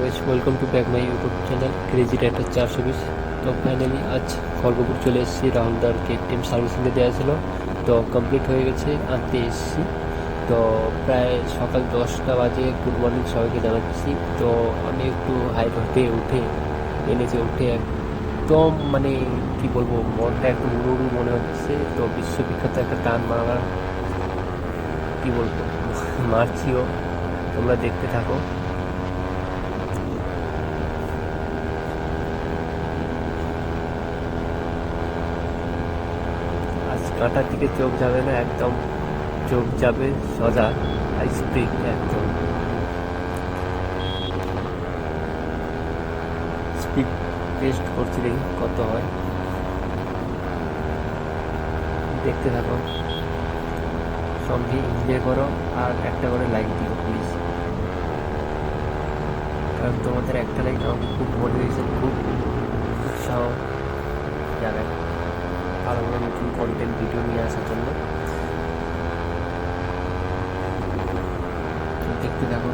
Guys, welcome to back my YouTube channel crazy writer 420। তো finally আজ খড়গপুর চলে এসেছি। রাহুলদারকে টিম সার্ভিসিংয়ে দেওয়া ছিল, তো কমপ্লিট হয়ে গেছে, আনতে এসেছি। তো প্রায় সকাল 10টা বাজে। গুড মর্নিং সবাইকে জানাচ্ছি। তো আমি একটু হাই রোডে উঠে এনেছে উঠে একদম মানে কি বলবো, মনটা একটু উড়ু উড়ু মনে হচ্ছে। তো বিশ্ববিখ্যাত একটা টান মারার কি বলবো মারছিও, তোমরা দেখতে থাকো। আজ কাঁটার দিকে চোখ যাবে না, একদম চোখ যাবে সোজা হাই স্পিড একদম। স্পিড টেস্ট করছি, দেখি কত হয়, দেখতে থাকো। সঙ্গে এনজয় করো আর একটা করে লাইক দিও প্লিজ, কারণ তোমাদের একটা লাইক আমাকে খুব মোটিভেশন, খুব উৎসাহ জাগায় ভালো ভালো নতুন কন্টেন্ট ভিডিও নিয়ে আসার জন্য। তো দেখতে থাকো।